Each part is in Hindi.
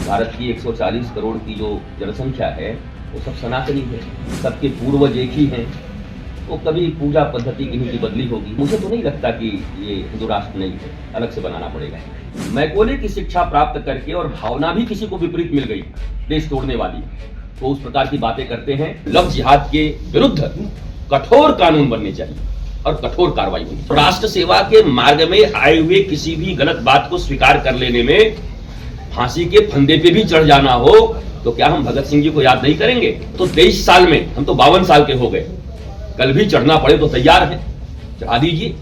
भारत की 140 करोड़ की जो जनसंख्या है वो सब सनातनी है, सबके पूर्वज एक ही हैं। तो कभी पूजा पद्धति किन्हीं की बदली होगी। मुझे तो नहीं लगता कि ये हिंदू राष्ट्र नहीं है, अलग से बनाना पड़ेगा। मैकोले की शिक्षा प्राप्त करके और भावना भी किसी को विपरीत मिल गई देश तोड़ने वाली, तो उस प्रकार की बातें करते हैं। लव जिहाद के विरुद्ध कठोर कानून बनने चाहिए और कठोर कार्रवाई होनी चाहिए। राष्ट्र सेवा के मार्ग में आए हुए किसी भी गलत बात को स्वीकार कर लेने में फांसी के फंदे पे भी चढ़ जाना हो तो क्या हम भगत सिंह जी को याद नहीं करेंगे? तो 23 साल में हम तो 52 साल के हो गए, कल भी चढ़ना पड़े तो तैयार हैं, चढ़ा दीजिए।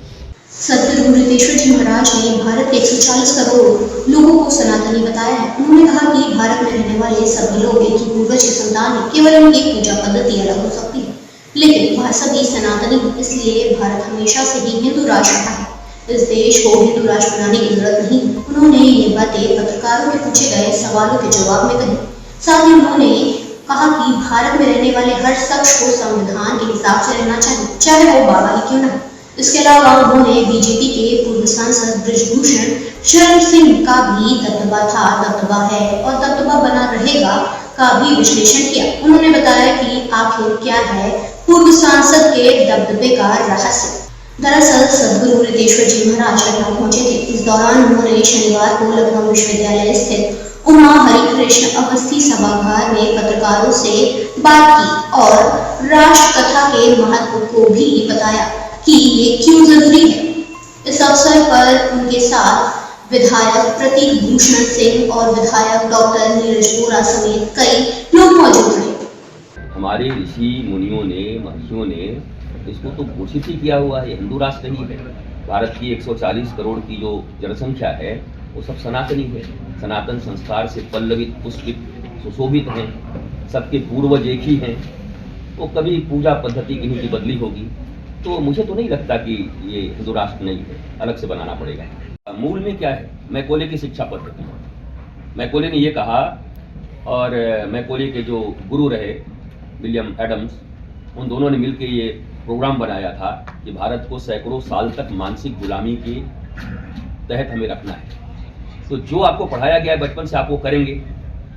सदगुरु रितेश्वर जी महाराज ने भारत के 140 करोड़ लोगों को सनातनी बताया है। उन्होंने कहा कि भारत में रहने वाले सभी लोग एक ही पूर्वज के संतान हैं, केवल उनकी पूजा पद्धति अलग हो सकती है, लेकिन वह सभी सनातनी हैं। इसलिए भारत हमेशा से ही हिंदू राष्ट्र रहा है। इस देश को हिंदू राष्ट्र बनाने की जरूरत नहीं। उन्होंने ये बातें पत्रकारों के पूछे गए सवालों के जवाब में कही। साथ ही उन्होंने कहा कि भारत में रहने वाले हर शख्स को संविधान के हिसाब से रहना चाहिए, चाहे वो बाबा ही क्यों न हो। इसके अलावा उन्होंने बीजेपी के पूर्व सांसद बृजभूषण शरण सिंह का भी दबदबा था, दबदबा है और दबदबा बना रहेगा का भी विश्लेषण किया। उन्होंने बताया कि आखिर क्या है पूर्व सांसद के दबदबे का रहस्य। दरअसल सदगुरु रितेश्वर जी महाराज लखनऊ पहुंचे थे। इस दौरान उन्होंने शनिवार को लखनऊ विश्वविद्यालय स्थित उमा हरिकृष्ण अवस्थी सभागार में पत्रकारों से बात की और राष्ट्र कथा के महत्व को भी बताया कि ये क्यों जरूरी है। इस अवसर पर उनके साथ विधायक प्रतीक भूषण सिंह और विधायक डॉक्टर नीरज बोरा समेत कई लोग मौजूद थे। हमारे ऋषि मुनियों ने, महर्षियों ने इसको तो घोषित ही किया हुआ है, हिंदू राष्ट्र ही है। भारत की 140 करोड़ की जो जनसंख्या है वो सब सनातनी है, सनातन संस्कार से पल्लवित, पुष्पित, सुशोभित हैं, सबके पूर्वज एक ही हैं। तो कभी पूजा पद्धति किन्हीं की बदली होगी, तो मुझे तो नहीं लगता कि ये हिंदू राष्ट्र नहीं है, अलग से बनाना पड़ेगा। मूल में क्या है? मैकोले की शिक्षा पद्धति। मैकोले ने ये कहा, और मैकोले के जो गुरु रहे विलियम एडम्स, उन दोनों ने मिलकर ये प्रोग्राम बनाया था कि भारत को सैकड़ों साल तक मानसिक गुलामी के तहत हमें रखना है। तो जो आपको पढ़ाया गया है बचपन से आप वो करेंगे,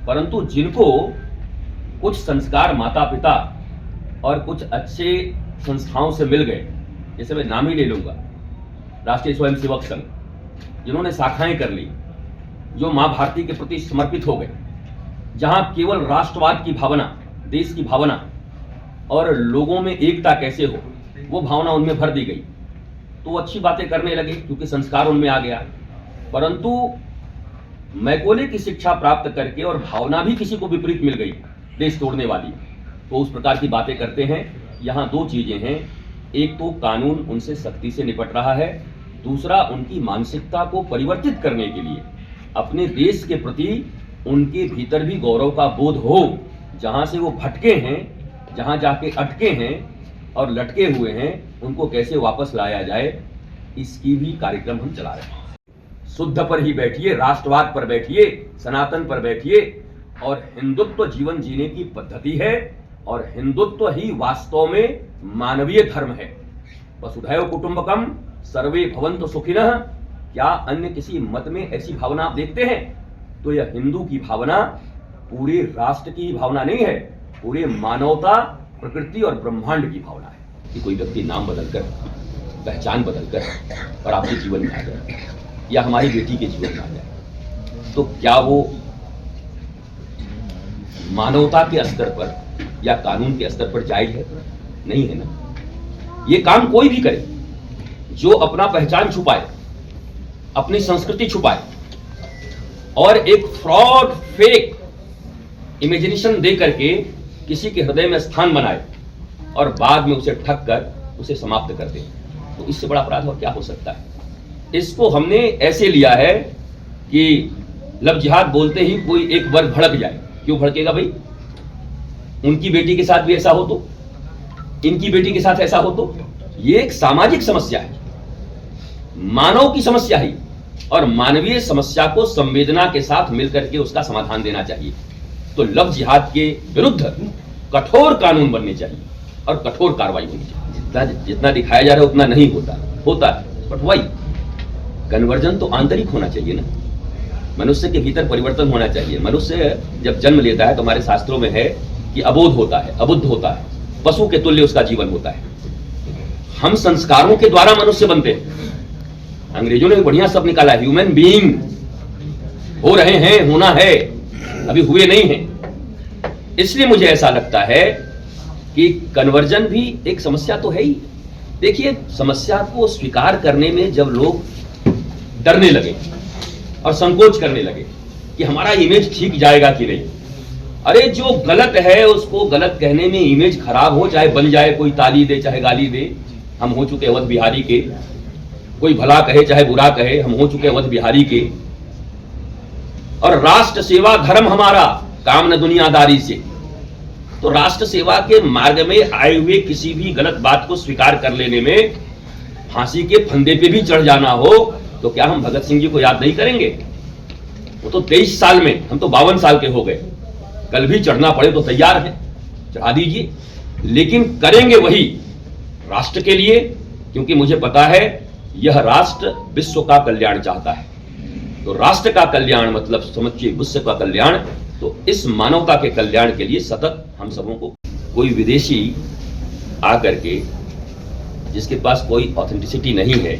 परंतु जिनको कुछ संस्कार माता पिता और कुछ अच्छे संस्थाओं से मिल गए, जैसे मैं नाम ही ले लूंगा, राष्ट्रीय स्वयंसेवक संघ, जिन्होंने शाखाएं कर ली, जो माँ भारती के प्रति समर्पित हो गए, जहां केवल राष्ट्रवाद की भावना, देश की भावना और लोगों में एकता कैसे हो वो भावना उनमें भर दी गई, तो अच्छी बातें करने लगे क्योंकि संस्कार उनमें आ गया। परंतु मैकोले की शिक्षा प्राप्त करके और भावना भी किसी को विपरीत मिल गई देश तोड़ने वाली, तो उस प्रकार की बातें करते हैं। यहाँ दो चीजें हैं, एक तो कानून उनसे सख्ती से निपट रहा है, दूसरा उनकी मानसिकता को परिवर्तित करने के लिए अपने देश के प्रति उनके भीतर भी गौरव का बोध हो। जहां से वो भटके हैं, जहां जाके अटके हैं और लटके हुए हैं, उनको कैसे वापस लाया जाए, इसकी भी कार्यक्रम हम चला रहे हैं। शुद्ध पर ही बैठिए, राष्ट्रवाद पर बैठिए, सनातन पर बैठिए, और हिंदुत्व जीवन जीने की पद्धति है और हिंदुत्व ही वास्तव में मानवीय धर्म है। वसुधैव कुटुंबकम सर्वे भवन्तु सुखिनः। क्या अन्य किसी मत में ऐसी भावना आप देखते हैं? तो यह हिंदू की भावना पूरे राष्ट्र की भावना नहीं है, पूरे मानवता, प्रकृति और ब्रह्मांड की भावना है। कि कोई व्यक्ति नाम बदलकर, पहचान बदलकर और आपके जीवन में आ जाए या हमारी बेटी के जीवन में आ जाए, तो क्या वो मानवता के स्तर पर या कानून के स्तर पर जायज है? नहीं है ना। ये काम कोई भी करे जो अपना पहचान छुपाए, अपनी संस्कृति छुपाए और एक फ्रॉड, फेक इमेजिनेशन दे करके किसी के हृदय में स्थान बनाए और बाद में उसे ठग कर उसे समाप्त कर दे, तो इससे बड़ा अपराध और क्या हो सकता है? इसको हमने ऐसे लिया है कि लव जिहाद बोलते ही कोई एक वर्ग भड़क जाए। क्यों भड़केगा भाई? उनकी बेटी के साथ भी ऐसा हो तो, इनकी बेटी के साथ ऐसा हो तो, ये एक सामाजिक समस्या है, मानव की समस्या है, और मानवीय समस्या को संवेदना के साथ मिलकर के उसका समाधान देना चाहिए। तो लव जिहाद के विरुद्ध कठोर कानून बनने चाहिए और कठोर कार्रवाई होनी चाहिए। जितना दिखाया जा रहा है उतना नहीं होता है, बट वही कन्वर्जन तो आंतरिक होना चाहिए ना। मनुष्य के भीतर परिवर्तन होना चाहिए। मनुष्य जब जन्म लेता है तो हमारे शास्त्रों में है कि अबोध होता है, अबुद्ध होता है, पशु के तुल्य उसका जीवन होता है। हम संस्कारों के द्वारा मनुष्य बनते हैं। अंग्रेजों ने भी बढ़िया शब्द निकाला, ह्यूमन बीइंग। हो रहे हैं, होना है, अभी हुए नहीं हैं। इसलिए मुझे ऐसा लगता है कि कन्वर्जन भी एक समस्या तो है ही। देखिए, समस्या को स्वीकार करने में जब लोग डरने लगे और संकोच करने लगे कि हमारा इमेज ठीक जाएगा कि नहीं, अरे जो गलत है उसको गलत कहने में इमेज खराब हो, चाहे बन जाए, कोई ताली दे चाहे गाली दे। हम हो चुके अवध बिहारी के, कोई भला कहे चाहे बुरा कहे, हम हो चुके अवध बिहारी के। और राष्ट्र सेवा धर्म हमारा, काम न दुनियादारी से। तो राष्ट्र सेवा के मार्ग में आए हुए किसी भी गलत बात को स्वीकार कर लेने में, फांसी के फंदे पे भी चढ़ जाना हो तो क्या हम भगत सिंह जी को याद नहीं करेंगे? वो तो 23 साल में, हम तो 52 साल के हो गए। कल भी चढ़ना पड़े तो तैयार हैं, चढ़ा दीजिए, लेकिन करेंगे वही राष्ट्र के लिए, क्योंकि मुझे पता है यह राष्ट्र विश्व का कल्याण चाहता है। तो राष्ट्र का कल्याण मतलब समझिए विश्व का कल्याण। तो इस मानवता के कल्याण के लिए सतत हम सबों को, कोई विदेशी आकर के जिसके पास कोई ऑथेंटिसिटी नहीं है,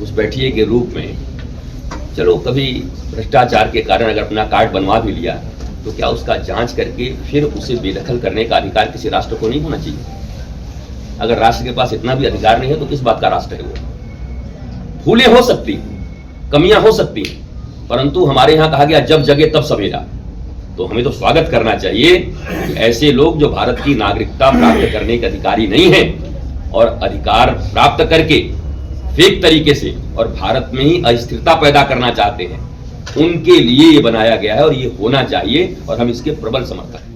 उस बैठिए के रूप में, चलो कभी भ्रष्टाचार के कारण अगर अपना कार्ड बनवा भी लिया तो क्या उसका जांच करके फिर उसे बेदखल करने का अधिकार किसी राष्ट्र को नहीं होना चाहिए? अगर राष्ट्र के पास इतना भी अधिकार नहीं है तो किस बात का राष्ट्र है वो? भूलें हो सकती, कमियां हो सकती, परंतु हमारे यहां कहा गया जब जगे तब सवेरा। तो हमें तो स्वागत करना चाहिए कि ऐसे लोग जो भारत की नागरिकता प्राप्त करने के अधिकारी नहीं हैं और अधिकार प्राप्त करके फेक तरीके से और भारत में ही अस्थिरता पैदा करना चाहते हैं, उनके लिए ये बनाया गया है और ये होना चाहिए, और हम इसके प्रबल समर्थक हैं।